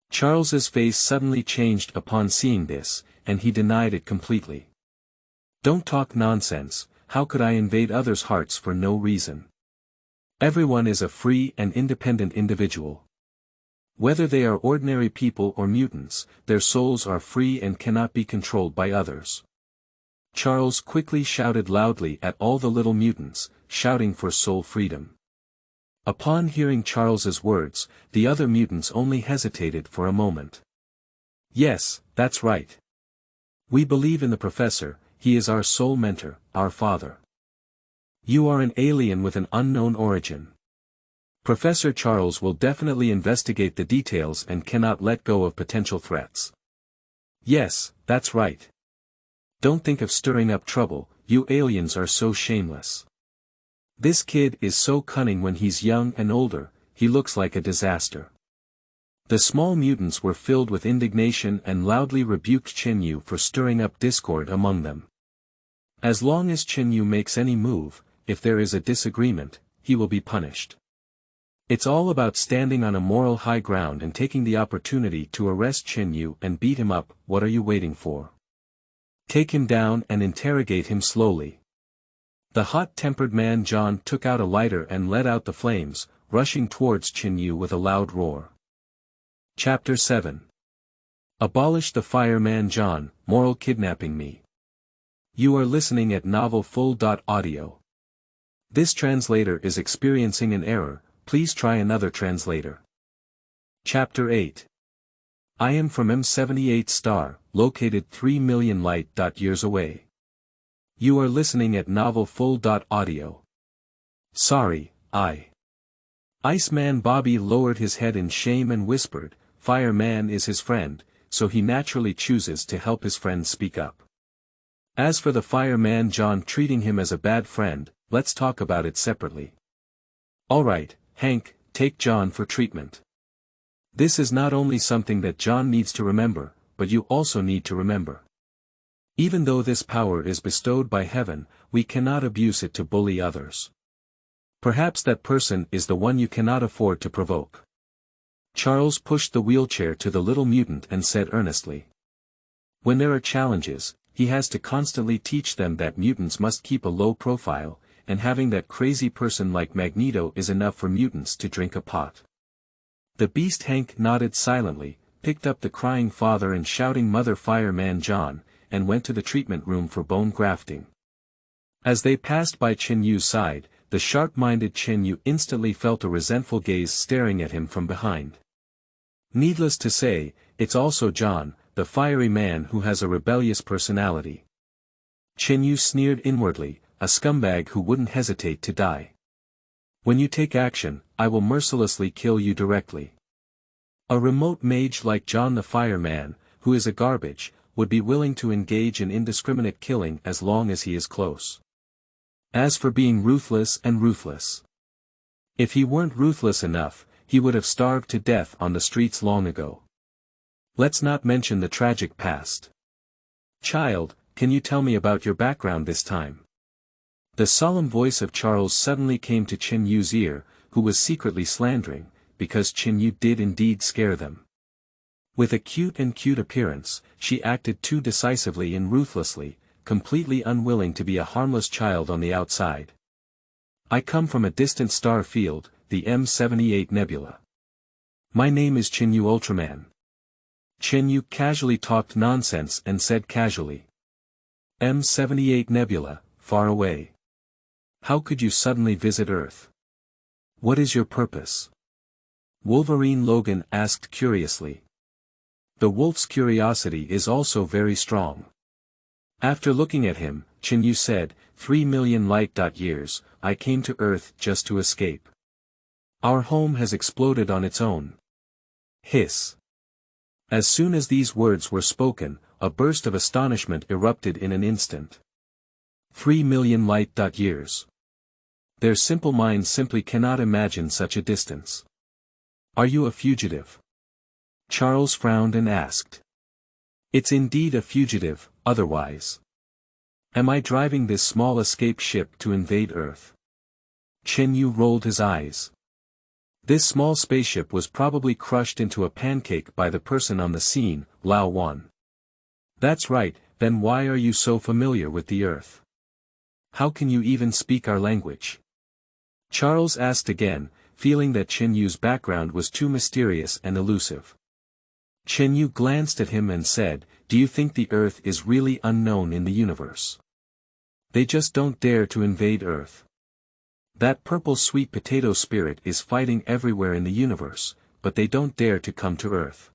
Charles's face suddenly changed upon seeing this, and he denied it completely. Don't talk nonsense, how could I invade others' hearts for no reason? Everyone is a free and independent individual. Whether they are ordinary people or mutants, their souls are free and cannot be controlled by others. Charles quickly shouted loudly at all the little mutants, shouting for soul freedom. Upon hearing Charles's words, the other mutants only hesitated for a moment. Yes, that's right. We believe in the professor, he is our soul mentor, our father. You are an alien with an unknown origin. Professor Charles will definitely investigate the details and cannot let go of potential threats. Yes, that's right. Don't think of stirring up trouble, you aliens are so shameless. This kid is so cunning when he's young and older, he looks like a disaster. The small mutants were filled with indignation and loudly rebuked Chen Yu for stirring up discord among them. As long as Chen Yu makes any move, if there is a disagreement, he will be punished. It's all about standing on a moral high ground and taking the opportunity to arrest Chen Yu and beat him up. What are you waiting for? Take him down and interrogate him slowly. The hot-tempered man John took out a lighter and let out the flames, rushing towards Chen Yu with a loud roar. Chapter 7. Abolish the fireman John, moral kidnapping me. You are listening at novelfull.audio. This translator is experiencing an error, please try another translator. Chapter 8. I am from M78 star, located 3 million light-years away. You are listening at novelfull.audio. Sorry, Iceman Bobby lowered his head in shame and whispered, Fireman is his friend, so he naturally chooses to help his friend speak up. As for the fireman John treating him as a bad friend, let's talk about it separately. Alright, Hank, take John for treatment. This is not only something that John needs to remember, but you also need to remember. Even though this power is bestowed by heaven, we cannot abuse it to bully others. Perhaps that person is the one you cannot afford to provoke. Charles pushed the wheelchair to the little mutant and said earnestly. When there are challenges, he has to constantly teach them that mutants must keep a low profile, and having that crazy person like Magneto is enough for mutants to drink a pot. The beast Hank nodded silently, picked up the crying father and shouting mother fireman John, and went to the treatment room for bone grafting. As they passed by Chen Yu's side, the sharp-minded Chen Yu instantly felt a resentful gaze staring at him from behind. Needless to say, it's also John, the fiery man who has a rebellious personality. Chen Yu sneered inwardly, a scumbag who wouldn't hesitate to die. When you take action, I will mercilessly kill you directly. A remote mage like John the fireman, who is a garbage, would be willing to engage in indiscriminate killing as long as he is close. As for being ruthless and ruthless. If he weren't ruthless enough, he would have starved to death on the streets long ago. Let's not mention the tragic past. Child, can you tell me about your background this time? The solemn voice of Charles suddenly came to Chen Yu's ear, who was secretly slandering, because Chen Yu did indeed scare them. With a cute appearance, she acted too decisively and ruthlessly, completely unwilling to be a harmless child on the outside. I come from a distant star field, the M78 Nebula. My name is Chen Yu Ultraman. Chen Yu casually talked nonsense and said casually. M78 Nebula, far away. How could you suddenly visit Earth? What is your purpose? Wolverine Logan asked curiously. The wolf's curiosity is also very strong. After looking at him, Chen Yu said, 3 million light-years, I came to Earth just to escape. Our home has exploded on its own. Hiss. As soon as these words were spoken, a burst of astonishment erupted in an instant. 3 million light-years. Their simple minds simply cannot imagine such a distance. Are you a fugitive? Charles frowned and asked. It's indeed a fugitive, otherwise. Am I driving this small escape ship to invade Earth? Chen Yu rolled his eyes. This small spaceship was probably crushed into a pancake by the person on the scene, Lao Wan. That's right, then why are you so familiar with the Earth? How can you even speak our language? Charles asked again, feeling that Chen Yu's background was too mysterious and elusive. Chen Yu glanced at him and said, do you think the Earth is really unknown in the universe? They just don't dare to invade Earth. That purple sweet potato spirit is fighting everywhere in the universe, but they don't dare to come to Earth.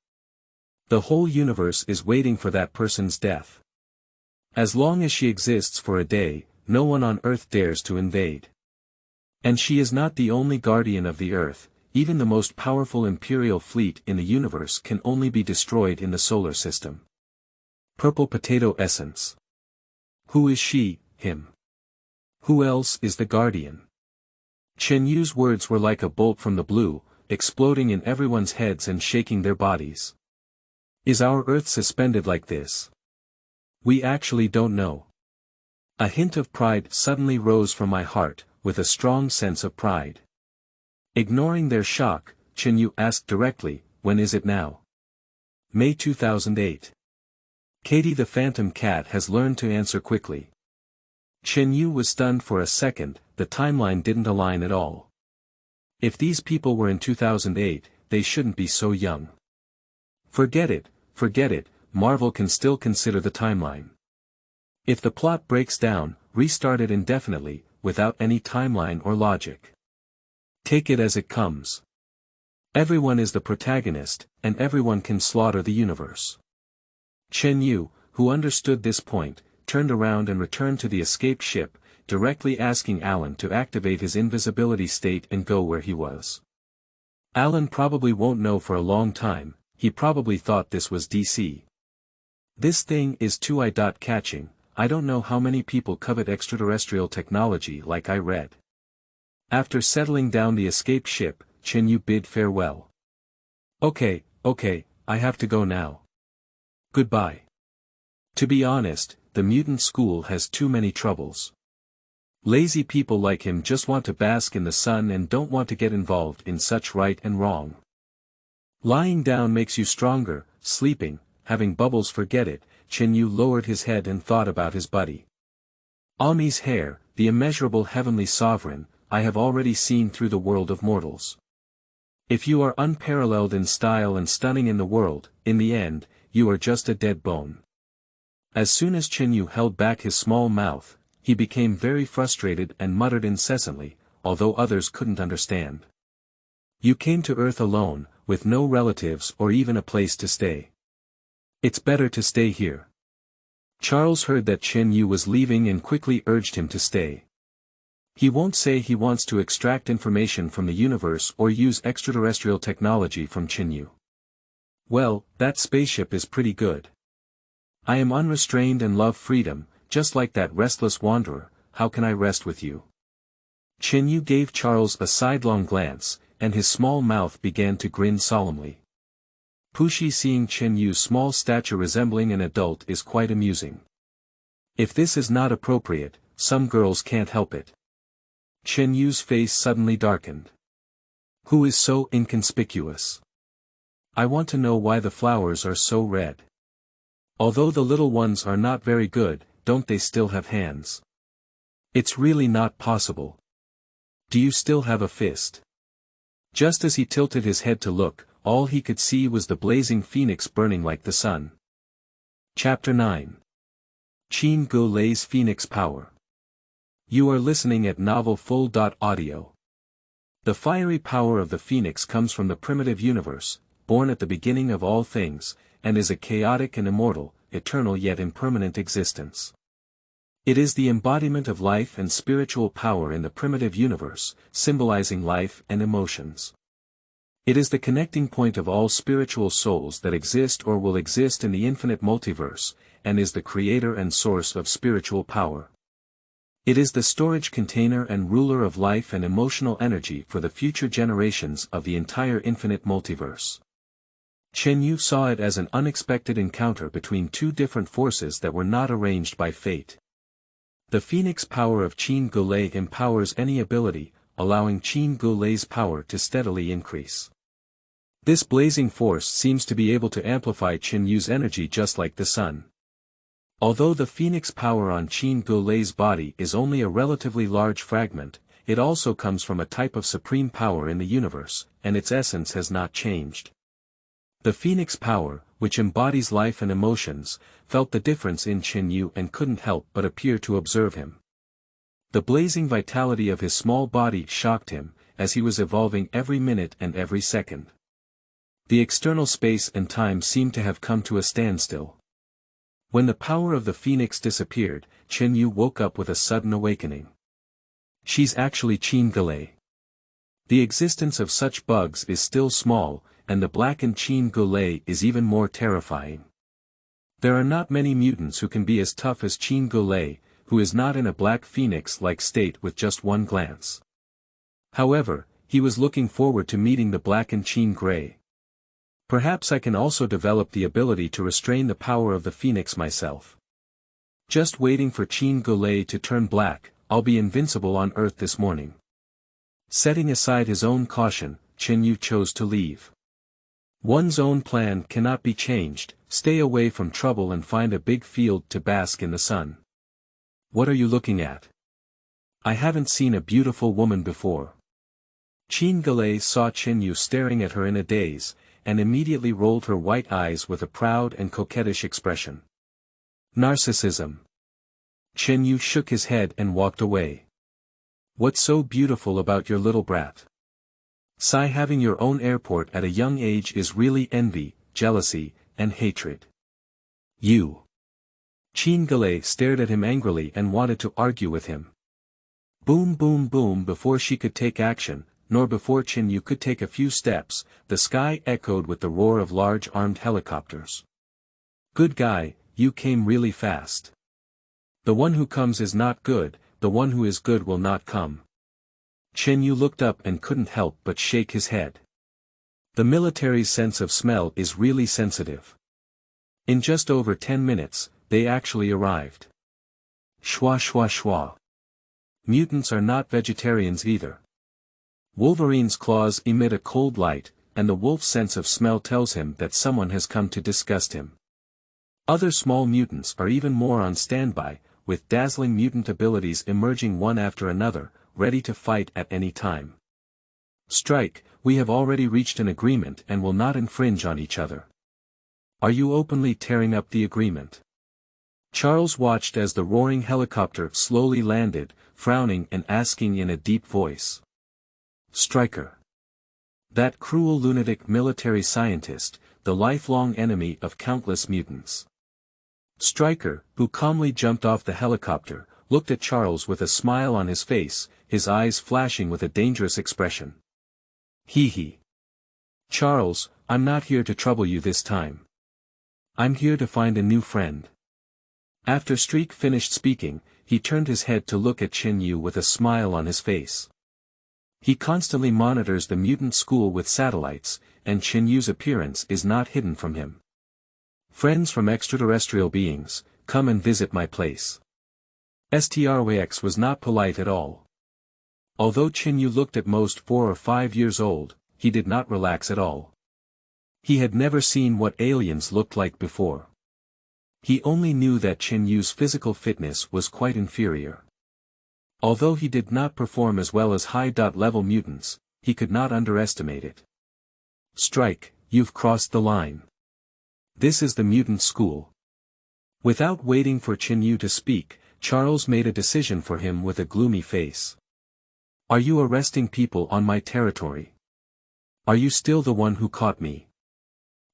The whole universe is waiting for that person's death. As long as she exists for a day, no one on Earth dares to invade. And she is not the only guardian of the Earth, even the most powerful Imperial fleet in the universe can only be destroyed in the solar system. Purple potato essence. Who is she, him? Who else is the guardian? Chen Yu's words were like a bolt from the blue, exploding in everyone's heads and shaking their bodies. Is our Earth suspended like this? We actually don't know. A hint of pride suddenly rose from my heart, with a strong sense of pride. Ignoring their shock, Chen Yu asked directly, when is it now? May 2008. Katie the Phantom Cat has learned to answer quickly. Chen Yu was stunned for a second, the timeline didn't align at all. If these people were in 2008, they shouldn't be so young. Forget it, Marvel can still consider the timeline. If the plot breaks down, restart it indefinitely, without any timeline or logic. Take it as it comes. Everyone is the protagonist, and everyone can slaughter the universe. Chen Yu, who understood this point, turned around and returned to the escaped ship, directly asking Alan to activate his invisibility state and go where he was. Alan probably won't know for a long time, he probably thought this was DC. This thing is too eye-catching, I don't know how many people covet extraterrestrial technology like I read. After settling down the escape ship, Chen Yu bid farewell. Okay, I have to go now. Goodbye. To be honest, the mutant school has too many troubles. Lazy people like him just want to bask in the sun and don't want to get involved in such right and wrong. Lying down makes you stronger, sleeping, having bubbles forget it. Chen Yu lowered his head and thought about his buddy. Ami's hair, the immeasurable heavenly sovereign, I have already seen through the world of mortals. If you are unparalleled in style and stunning in the world, in the end, you are just a dead bone. As soon as Chen Yu held back his small mouth, he became very frustrated and muttered incessantly, although others couldn't understand. You came to Earth alone, with no relatives or even a place to stay. It's better to stay here. Charles heard that Chen Yu was leaving and quickly urged him to stay. He won't say he wants to extract information from the universe or use extraterrestrial technology from Chen Yu. Well, that spaceship is pretty good. I am unrestrained and love freedom, just like that restless wanderer. How can I rest with you? Chen Yu gave Charles a sidelong glance, and his small mouth began to grin solemnly. Pushi seeing Chen Yu's small stature resembling an adult is quite amusing. If this is not appropriate, some girls can't help it. Chen Yu's face suddenly darkened. Who is so inconspicuous? I want to know why the flowers are so red. Although the little ones are not very good, don't they still have hands? It's really not possible. Do you still have a fist? Just as he tilted his head to look, all he could see was the blazing phoenix burning like the sun. Chapter 9. Chen Yu-Lei's Phoenix Power. You are listening at Novel Full.audio. The fiery power of the phoenix comes from the primitive universe, born at the beginning of all things, and is a chaotic and immortal, eternal yet impermanent existence. It is the embodiment of life and spiritual power in the primitive universe, symbolizing life and emotions. It is the connecting point of all spiritual souls that exist or will exist in the infinite multiverse, and is the creator and source of spiritual power. It is the storage container and ruler of life and emotional energy for the future generations of the entire infinite multiverse. Chen Yu saw it as an unexpected encounter between two different forces that were not arranged by fate. The phoenix power of Chen Yu-Lei empowers any ability, allowing Chen Yu-Lei's power to steadily increase. This blazing force seems to be able to amplify Chen Yu's energy just like the sun. Although the phoenix power on Chen Yu-Lei's body is only a relatively large fragment, it also comes from a type of supreme power in the universe, and its essence has not changed. The phoenix power, which embodies life and emotions, felt the difference in Chen Yu and couldn't help but appear to observe him. The blazing vitality of his small body shocked him, as he was evolving every minute and every second. The external space and time seemed to have come to a standstill. When the power of the phoenix disappeared, Chen Yu woke up with a sudden awakening. She's actually Chen Yu-Lei. The existence of such bugs is still small, and the blackened Chen Yu-Lei is even more terrifying. There are not many mutants who can be as tough as Chen Yu-Lei, who is not in a black phoenix-like state with just one glance. However, he was looking forward to meeting the blackened Chen Gray. Perhaps I can also develop the ability to restrain the power of the phoenix myself. Just waiting for Chen Yu-Lei to turn black, I'll be invincible on Earth this morning. Setting aside his own caution, Chen Yu chose to leave. One's own plan cannot be changed. Stay away from trouble and find a big field to bask in the sun. What are you looking at? I haven't seen a beautiful woman before. Chen Yu-Lei saw Chen Yu staring at her in a daze, and immediately rolled her white eyes with a proud and coquettish expression. Narcissism. Chen Yu shook his head and walked away. What's so beautiful about your little brat? Sigh, having your own airport at a young age is really envy, jealousy, and hatred. You. Chen Yu-Lei stared at him angrily and wanted to argue with him. Boom boom boom. Before she could take action, nor before Chen Yu could take a few steps, the sky echoed with the roar of large armed helicopters. Good guy, you came really fast. The one who comes is not good, the one who is good will not come. Chen Yu looked up and couldn't help but shake his head. The military's sense of smell is really sensitive. In just over 10 minutes, they actually arrived. Schwa schwa schwa. Mutants are not vegetarians either. Wolverine's claws emit a cold light, and the wolf's sense of smell tells him that someone has come to disgust him. Other small mutants are even more on standby, with dazzling mutant abilities emerging one after another, ready to fight at any time. Strike, we have already reached an agreement and will not infringe on each other. Are you openly tearing up the agreement? Charles watched as the roaring helicopter slowly landed, frowning and asking in a deep voice. Stryker. That cruel lunatic military scientist, the lifelong enemy of countless mutants. Stryker, who calmly jumped off the helicopter, looked at Charles with a smile on his face, his eyes flashing with a dangerous expression. Hee hee. Charles, I'm not here to trouble you this time. I'm here to find a new friend. After Streak finished speaking, he turned his head to look at Chen Yu with a smile on his face. He constantly monitors the mutant school with satellites, and Chen Yu's appearance is not hidden from him. Friends from extraterrestrial beings, come and visit my place. Stryx was not polite at all. Although Chen Yu looked at most 4 or 5 years old, he did not relax at all. He had never seen what aliens looked like before. He only knew that Chen Yu's physical fitness was quite inferior. Although he did not perform as well as high-level mutants, he could not underestimate it. Strike, you've crossed the line. This is the mutant school. Without waiting for Chen Yu to speak, Charles made a decision for him with a gloomy face. Are you arresting people on my territory? Are you still the one who caught me?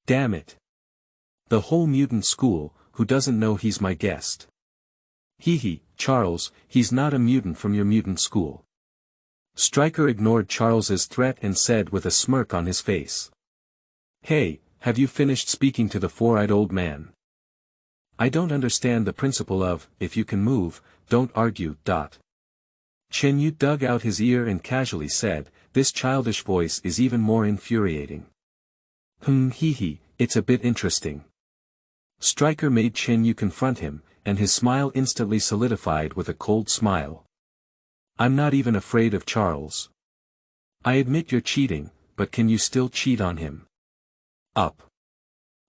Damn it. The whole mutant school, who doesn't know he's my guest? Hee hee, Charles, he's not a mutant from your mutant school. Stryker ignored Charles's threat and said with a smirk on his face. Hey, have you finished speaking to the four-eyed old man? I don't understand the principle of, if you can move, don't argue. Chen Yu dug out his ear and casually said, this childish voice is even more infuriating. Hee hee, it's a bit interesting. Stryker made Chen Yu confront him, and his smile instantly solidified with a cold smile. I'm not even afraid of Charles. I admit you're cheating, but can you still cheat on him? Up.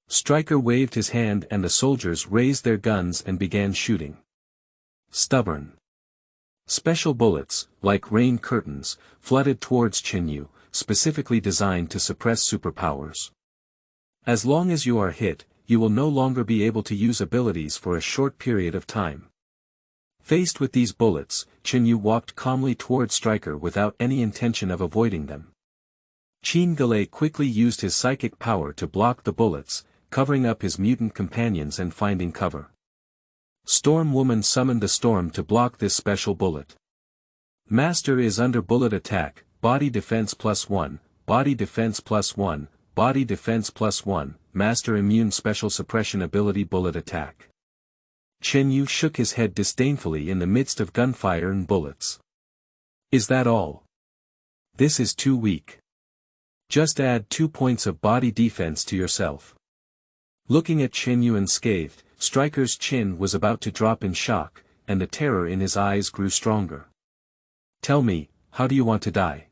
Stryker waved his hand and the soldiers raised their guns and began shooting. Stubborn. Special bullets, like rain curtains, flooded towards Chen Yu, specifically designed to suppress superpowers. As long as you are hit, you will no longer be able to use abilities for a short period of time. Faced with these bullets, Chen Yu walked calmly toward Stryker without any intention of avoiding them. Chen Galay quickly used his psychic power to block the bullets, covering up his mutant companions and finding cover. Storm Woman summoned the storm to block this special bullet. Master is under bullet attack, body defense +1, body defense +1, body defense +1, Master immune special suppression ability bullet attack. Chen Yu shook his head disdainfully in the midst of gunfire and bullets. Is that all? This is too weak. Just add 2 points of body defense to yourself. Looking at Chen Yu unscathed, Stryker's chin was about to drop in shock, and the terror in his eyes grew stronger. Tell me, how do you want to die?